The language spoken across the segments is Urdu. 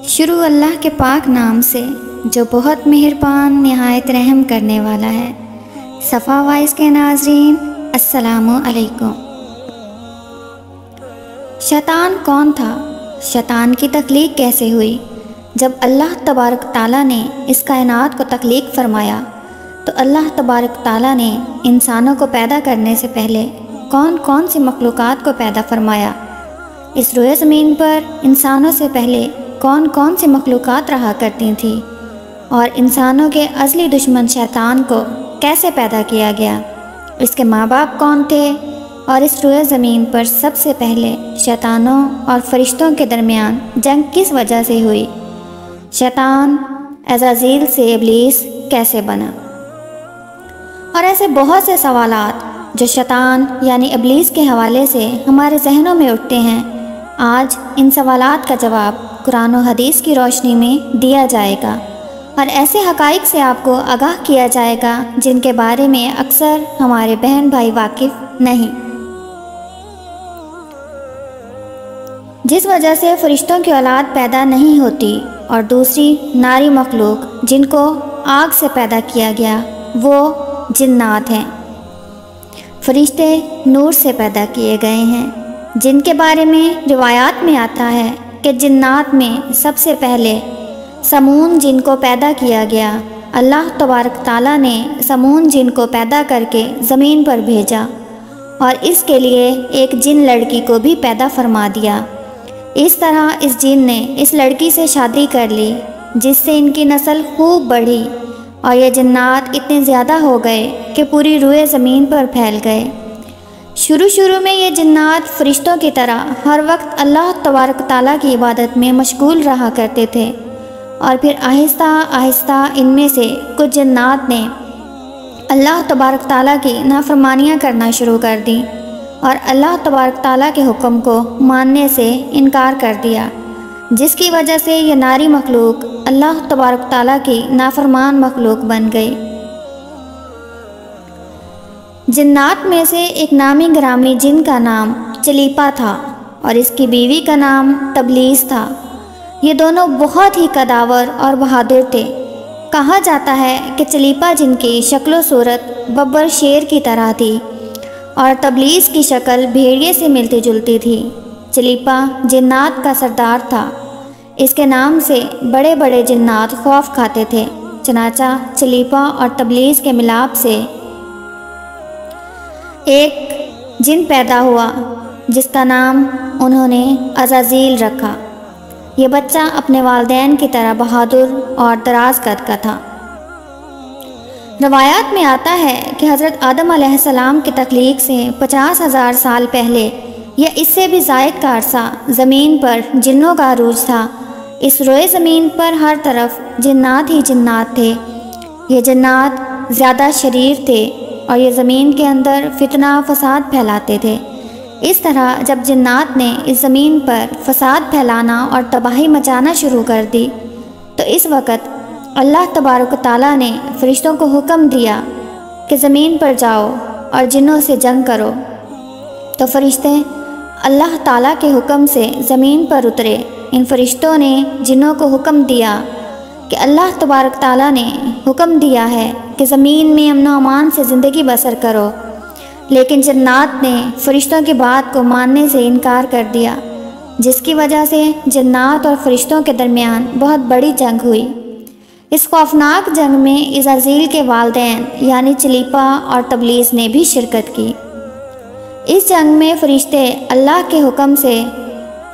شروع اللہ کے پاک نام سے جو بہت مہربان نہایت رحم کرنے والا ہے۔ صفا وائس کے ناظرین السلام علیکم۔ شیطان کون تھا؟ شیطان کی تخلیق کیسے ہوئی؟ جب اللہ تبارک تعالیٰ نے اس کائنات کو تخلیق فرمایا تو اللہ تبارک تعالیٰ نے انسانوں کو پیدا کرنے سے پہلے کون کون سی مخلوقات کو پیدا فرمایا؟ اس روئے زمین پر انسانوں سے پہلے کون کون سی مخلوقات رہا کرتی تھیں؟ اور انسانوں کے ازلی دشمن شیطان کو کیسے پیدا کیا گیا؟ اس کے ماں باپ کون تھے؟ اور اس روئے زمین پر سب سے پہلے شیطانوں اور فرشتوں کے درمیان جنگ کس وجہ سے ہوئی؟ شیطان عزازیل سے ابلیس کیسے بنا؟ اور ایسے بہت سے سوالات جو شیطان یعنی ابلیس کے حوالے سے ہمارے ذہنوں میں اٹھتے ہیں، آج ان سوالات کا جواب قرآن و حدیث کی روشنی میں دیا جائے گا، اور ایسے حقائق سے آپ کو آگاہ کیا جائے گا جن کے بارے میں اکثر ہمارے بہن بھائی واقف نہیں۔ جس وجہ سے فرشتوں کی اولاد پیدا نہیں ہوتی، اور دوسری ناری مخلوق جن کو آگ سے پیدا کیا گیا وہ جنات ہیں۔ فرشتے نور سے پیدا کیے گئے ہیں، جن کے بارے میں روایات میں آتا ہے کہ جنات میں سب سے پہلے سمون جن کو پیدا کیا گیا۔ اللہ تبارک تعالیٰ نے سمون جن کو پیدا کر کے زمین پر بھیجا، اور اس کے لیے ایک جن لڑکی کو بھی پیدا فرما دیا۔ اس طرح اس جن نے اس لڑکی سے شادی کر لی، جس سے ان کی نسل خوب بڑھی، اور یہ جنات اتنے زیادہ ہو گئے کہ پوری روئے زمین پر پھیل گئے۔ شروع میں یہ جنات فرشتوں کی طرح ہر وقت اللہ تبارک تعالیٰ کی عبادت میں مشغول رہا کرتے تھے، اور پھر آہستہ آہستہ ان میں سے کچھ جنات نے اللہ تبارک تعالیٰ کی نافرمانیاں کرنا شروع کر دیں، اور اللہ تبارک تعالیٰ کے حکم کو ماننے سے انکار کر دیا، جس کی وجہ سے یہ ناری مخلوق اللہ تبارک تعالیٰ کی نافرمان مخلوق بن گئی۔ جنات میں سے ایک نامی گرامی جن کا نام چلیپا تھا، اور اس کی بیوی کا نام تبلیس تھا۔ یہ دونوں بہت ہی قداور اور بہادر تھے۔ کہا جاتا ہے کہ چلیپا جن کی شکل و صورت ببر شیر کی طرح تھی، اور تبلیس کی شکل بھیڑیے سے ملتی جلتی تھی۔ چلیپا جنات کا سردار تھا، اس کے نام سے بڑے بڑے جنات خوف کھاتے تھے۔ چنانچہ چلیپا اور تبلیس کے ملاپ سے ایک جن پیدا ہوا، جس کا نام انہوں نے عزازیل رکھا۔ یہ بچہ اپنے والدین کی طرح بہادر اور دراز قد کا تھا۔ روایات میں آتا ہے کہ حضرت آدم علیہ السلام کی تخلیق سے 50,000 سال پہلے یا اس سے بھی زائد کا عرصہ زمین پر جنوں کا عروج تھا۔ اس روئے زمین پر ہر طرف جنات ہی جنات تھے۔ یہ جنات زیادہ شریر تھے، اور یہ زمین کے اندر فتنہ فساد پھیلاتے تھے۔ اس طرح جب جنات نے اس زمین پر فساد پھیلانا اور تباہی مچانا شروع کر دی، تو اس وقت اللہ تبارک تعالیٰ نے فرشتوں کو حکم دیا کہ زمین پر جاؤ اور جنوں سے جنگ کرو۔ تو فرشتے اللہ تعالیٰ کے حکم سے زمین پر اترے۔ ان فرشتوں نے جنوں کو حکم دیا کہ اللہ تبارک تعالیٰ نے حکم دیا ہے کہ زمین میں امن و امان سے زندگی بسر کرو، لیکن جنات نے فرشتوں کی بات کو ماننے سے انکار کر دیا، جس کی وجہ سے جنات اور فرشتوں کے درمیان بہت بڑی جنگ ہوئی۔ اس خوفناک جنگ میں عزازیل کے والدین یعنی چلیپا اور تبلیس نے بھی شرکت کی۔ اس جنگ میں فرشتے اللہ کے حکم سے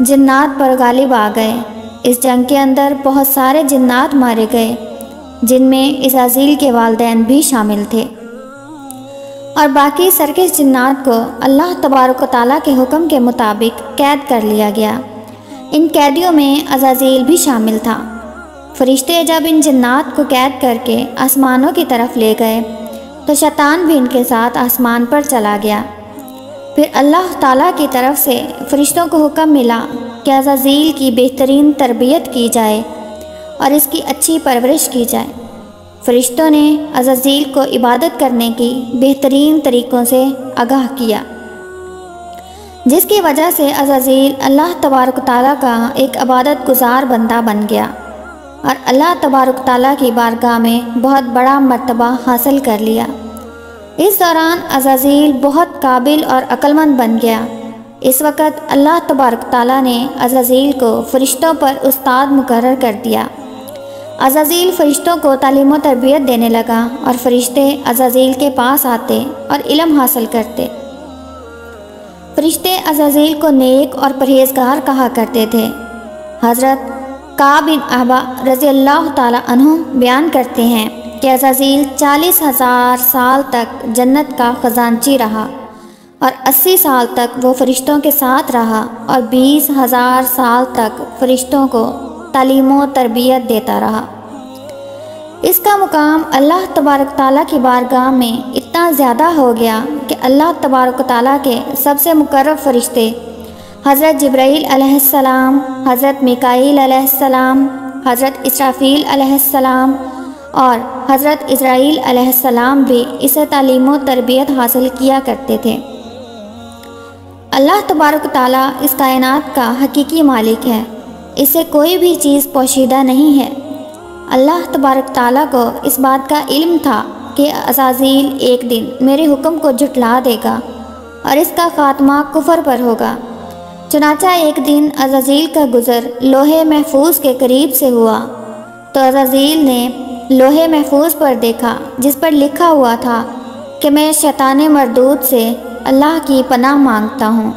جنات پر غالب آ گئے۔ اس جنگ کے اندر بہت سارے جنات مارے گئے، جن میں عزازیل کے والدین بھی شامل تھے، اور باقی سرکش جنات کو اللہ تبارک و تعالیٰ کے حکم کے مطابق قید کر لیا گیا۔ ان قیدیوں میں عزازیل بھی شامل تھا۔ فرشتے جب ان جنات کو قید کر کے آسمانوں کی طرف لے گئے تو شیطان بھی ان کے ساتھ آسمان پر چلا گیا۔ پھر اللہ تعالیٰ کی طرف سے فرشتوں کو حکم ملا کہ عزازیل کی بہترین تربیت کی جائے اور اس کی اچھی پرورش کی جائے۔ فرشتوں نے عزازیل کو عبادت کرنے کی بہترین طریقوں سے آگاہ کیا۔ جس کی وجہ سے عزازیل اللہ تبارک و تعالیٰ کا ایک عبادت گزار بندہ بن گیا اور اللہ تبارک و تعالیٰ کی بارگاہ میں بہت بڑا مرتبہ حاصل کر لیا۔ اس دوران عزازیل بہت قابل اور عقل مند بن گیا۔ اس وقت اللہ تبارک و تعالیٰ نے عزازیل کو فرشتوں پر استاد مقرر کر دیا۔ عزازیل فرشتوں کو تعلیم و تربیت دینے لگا اور فرشتے عزازیل کے پاس آتے اور علم حاصل کرتے۔ فرشتے عزازیل کو نیک اور پرہیزگار کہا کرتے تھے۔ حضرت کعب بن احبار رضی اللہ تعالیٰ عنہ بیان کرتے ہیں کہ عزازیل 40,000 سال تک جنت کا خزانچی رہا اور 80 سال تک وہ فرشتوں کے ساتھ رہا اور 20,000 سال تک فرشتوں کو تعلیم و تربیت دیتا رہا۔ اس کا مقام اللہ تبارک تعالیٰ کی بارگاہ میں اتنا زیادہ ہو گیا کہ اللہ تبارک تعالیٰ کے سب سے مقرب فرشتے حضرت جبرائیل علیہ السلام، حضرت میکائیل علیہ السلام، حضرت اسرافیل علیہ السلام اور حضرت اسرائیل علیہ السلام بھی اسے تعلیم و تربیت حاصل کیا کرتے تھے۔ اللہ تبارک تعالیٰ اس کائنات کا حقیقی مالک ہے، اسے کوئی بھی چیز پوشیدہ نہیں ہے۔ اللہ تبارک تعالیٰ کو اس بات کا علم تھا کہ عزازیل ایک دن میرے حکم کو جھٹلا دے گا اور اس کا خاتمہ کفر پر ہوگا۔ چنانچہ ایک دن عزازیل کا گزر لوح محفوظ کے قریب سے ہوا تو عزازیل نے لوح محفوظ پر دیکھا جس پر لکھا ہوا تھا کہ میں شیطان مردود سے اللہ کی پناہ مانگتا ہوں۔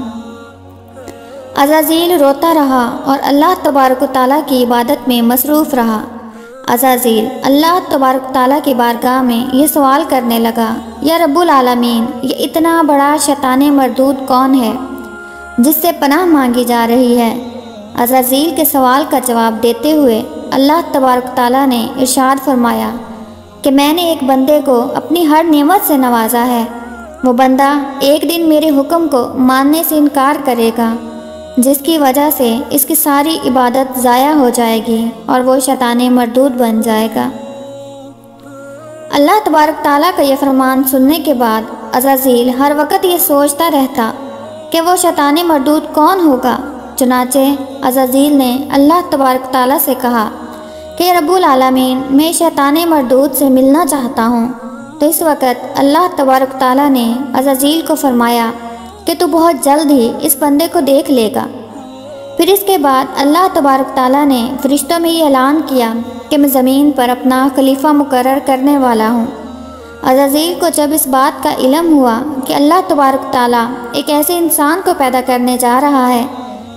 عزازیل روتا رہا اور اللہ تبارک و تعالیٰ کی عبادت میں مصروف رہا۔ عزازیل اللہ تبارک و تعالیٰ کی بارگاہ میں یہ سوال کرنے لگا، یا رب العالمین، یہ اتنا بڑا شیطان مردود کون ہے جس سے پناہ مانگی جا رہی ہے؟ عزازیل کے سوال کا جواب دیتے ہوئے اللہ تبارک و تعالیٰ نے ارشاد فرمایا کہ میں نے ایک بندے کو اپنی ہر نعمت سے نوازا ہے، وہ بندہ ایک دن میرے حکم کو ماننے سے انکار کرے گا جس کی وجہ سے اس کی ساری عبادت ضائع ہو جائے گی اور وہ شیطان مردود بن جائے گا۔ اللہ تبارک تعالیٰ کا یہ فرمان سننے کے بعد عزازیل ہر وقت یہ سوچتا رہتا کہ وہ شیطان مردود کون ہوگا۔ چنانچہ عزازیل نے اللہ تبارک تعالیٰ سے کہا کہ رب العالمین، میں شیطان مردود سے ملنا چاہتا ہوں۔ تو اس وقت اللہ تبارک تعالیٰ نے عزازیل کو فرمایا کہ تو بہت جلد ہی اس بندے کو دیکھ لے گا۔ پھر اس کے بعد اللہ تبارک تعالیٰ نے فرشتوں میں یہ اعلان کیا کہ میں زمین پر اپنا خلیفہ مقرر کرنے والا ہوں۔ عزازیل کو جب اس بات کا علم ہوا کہ اللہ تبارک تعالیٰ ایک ایسے انسان کو پیدا کرنے جا رہا ہے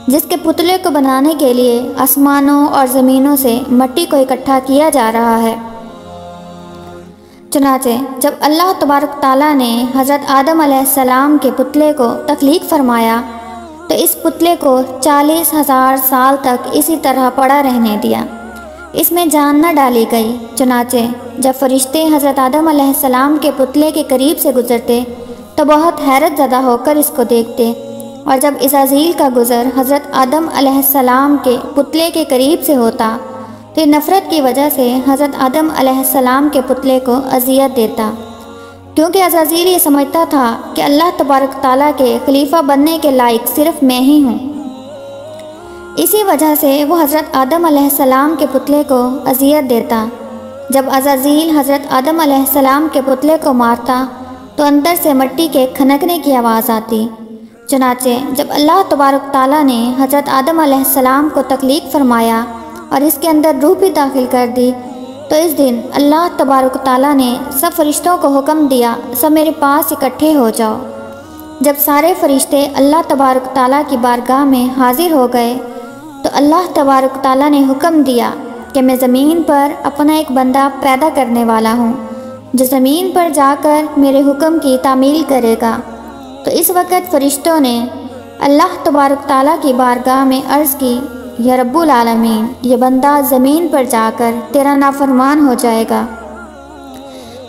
جس کے پتلے کو بنانے کے لیے آسمانوں اور زمینوں سے مٹی کو اکٹھا کیا جا رہا ہے، چنانچہ جب اللہ تبارک تعالیٰ نے حضرت آدم علیہ السلام کے پتلے کو تخلیق فرمایا تو اس پتلے کو 40,000 سال تک اسی طرح پڑا رہنے دیا، اس میں جان نہ ڈالی گئی۔ چنانچہ جب فرشتے حضرت آدم علیہ السلام کے پتلے کے قریب سے گزرتے تو بہت حیرت زدہ ہو کر اس کو دیکھتے، اور جب عزازیل کا گزر حضرت آدم علیہ السلام کے پتلے کے قریب سے ہوتا تو نفرت کی وجہ سے حضرت آدم علیہ السلام کے پتلے کو اذیت دیتا، کیونکہ عزازیل یہ سمجھتا تھا کہ اللہ تبارک تعالیٰ کے خلیفہ بننے کے لائق صرف میں ہی ہوں۔ اسی وجہ سے وہ حضرت آدم علیہ السلام کے پتلے کو اذیت دیتا۔ جب عزازیل حضرت آدم علیہ السلام کے پتلے کو مارتا تو اندر سے مٹی کے کھنکنے کی آواز آتی۔ چنانچہ جب اللہ تبارک تعالیٰ نے حضرت آدم علیہ السلام کو تخلیق فرمایا اور اس کے اندر روح بھی داخل کر دی تو اس دن اللہ تبارک تعالیٰ نے سب فرشتوں کو حکم دیا، سب میرے پاس اکٹھے ہو جاؤ۔ جب سارے فرشتے اللہ تبارک تعالیٰ کی بارگاہ میں حاضر ہو گئے تو اللہ تبارک تعالیٰ نے حکم دیا کہ میں زمین پر اپنا ایک بندہ پیدا کرنے والا ہوں جو زمین پر جا کر میرے حکم کی تعمیل کرے گا۔ تو اس وقت فرشتوں نے اللہ تبارک تعالیٰ کی بارگاہ میں عرض کی، یا رب العالمین، یہ بندہ زمین پر جا کر تیرا نافرمان ہو جائے گا،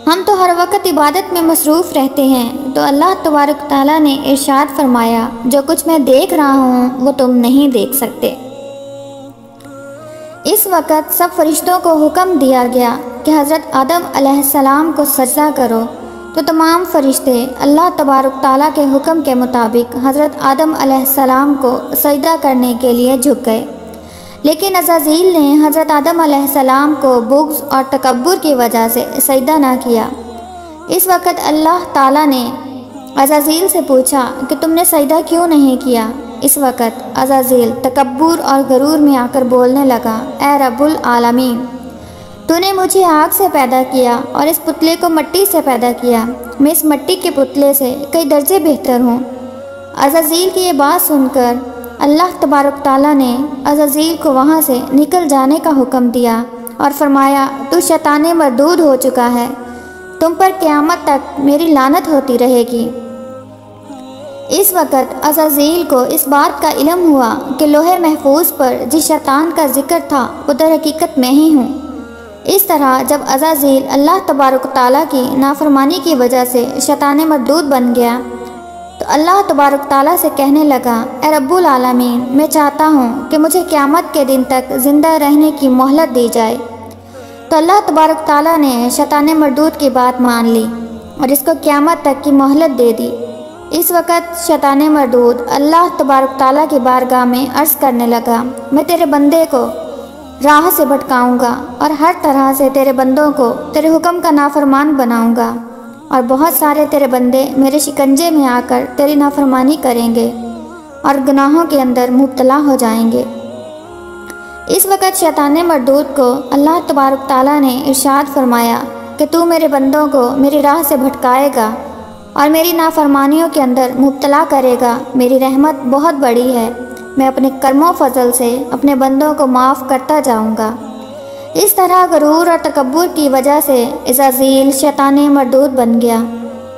ہم تو ہر وقت عبادت میں مصروف رہتے ہیں۔ تو اللہ تبارک تعالیٰ نے ارشاد فرمایا، جو کچھ میں دیکھ رہا ہوں وہ تم نہیں دیکھ سکتے۔ اس وقت سب فرشتوں کو حکم دیا گیا کہ حضرت آدم علیہ السلام کو سجدہ کرو، تو تو تمام فرشتے اللہ تبارک تعالیٰ کے حکم کے مطابق حضرت آدم علیہ السلام کو سجدہ کرنے کے لیے جھک گئے، لیکن عزازیل نے حضرت آدم علیہ السلام کو بغض اور تکبر کی وجہ سے سجدہ نہ کیا۔ اس وقت اللہ تعالیٰ نے عزازیل سے پوچھا کہ تم نے سجدہ کیوں نہیں کیا؟ اس وقت عزازیل تکبر اور غرور میں آ کر بولنے لگا، اے رب العالمین، تو نے مجھے آگ سے پیدا کیا اور اس پتلے کو مٹی سے پیدا کیا، میں اس مٹی کے پتلے سے کئی درجے بہتر ہوں۔ عزازیل کی یہ بات سن کر اللہ تبارک تعالیٰ نے عزازیل کو وہاں سے نکل جانے کا حکم دیا اور فرمایا، تو شیطان مردود ہو چکا ہے، تم پر قیامت تک میری لعنت ہوتی رہے گی۔ اس وقت عزازیل کو اس بات کا علم ہوا کہ لوح محفوظ پر جس شیطان کا ذکر تھا وہ در حقیقت میں ہی ہوں۔ اس طرح جب عزازیل اللہ تبارک تعالیٰ کی نافرمانی کی وجہ سے شیطان مردود بن گیا تو اللہ تبارک تعالیٰ سے کہنے لگا، اے رب العالمین، میں چاہتا ہوں کہ مجھے قیامت کے دن تک زندہ رہنے کی مہلت دی جائے۔ تو اللہ تبارک تعالیٰ نے شیطان مردود کی بات مان لی اور اس کو قیامت تک کی مہلت دے دی۔ اس وقت شیطان مردود اللہ تبارک تعالیٰ کی بارگاہ میں عرض کرنے لگا، میں تیرے بندے کو راہ سے بھٹکاؤں گا اور ہر طرح سے تیرے بندوں کو تیرے حکم کا نافرمان بناؤں گا، اور بہت سارے تیرے بندے میرے شکنجے میں آ کر تیری نافرمانی کریں گے اور گناہوں کے اندر مبتلا ہو جائیں گے۔ اس وقت شیطان مردود کو اللہ تبارک تعالیٰ نے ارشاد فرمایا کہ تو میرے بندوں کو میری راہ سے بھٹکائے گا اور میری نافرمانیوں کے اندر مبتلا کرے گا، میری رحمت بہت بڑی ہے، میں اپنے کرم و فضل سے اپنے بندوں کو معاف کرتا جاؤں گا۔ اس طرح غرور اور تکبر کی وجہ سے عزازیل شیطان مردود بن گیا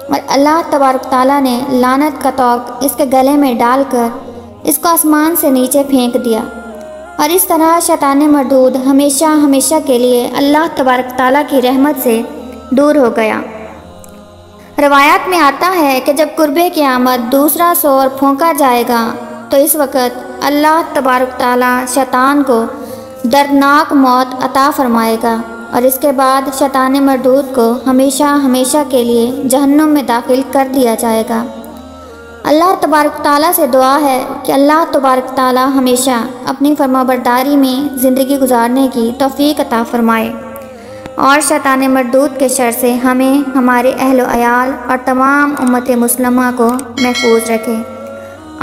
اور اللہ تبارک تعالیٰ نے لعنت کا طوق اس کے گلے میں ڈال کر اس کو آسمان سے نیچے پھینک دیا، اور اس طرح شیطان مردود ہمیشہ ہمیشہ کے لیے اللہ تبارک تعالیٰ کی رحمت سے دور ہو گیا۔ روایات میں آتا ہے کہ جب قرب قیامت دوسرا سور پھونکا جائے گا تو اس وقت اللہ تبارک تعالیٰ شیطان کو دردناک موت عطا فرمائے گا، اور اس کے بعد شیطان مردود کو ہمیشہ ہمیشہ کے لیے جہنم میں داخل کر دیا جائے گا۔ اللہ تبارک تعالیٰ سے دعا ہے کہ اللہ تبارک تعالیٰ ہمیشہ اپنی فرمانبرداری میں زندگی گزارنے کی توفیق عطا فرمائے، اور شیطان مردود کے شر سے ہمیں، ہمارے اہل و عیال اور تمام امت مسلمہ کو محفوظ رکھے۔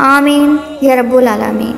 آمین یا رب العالمین۔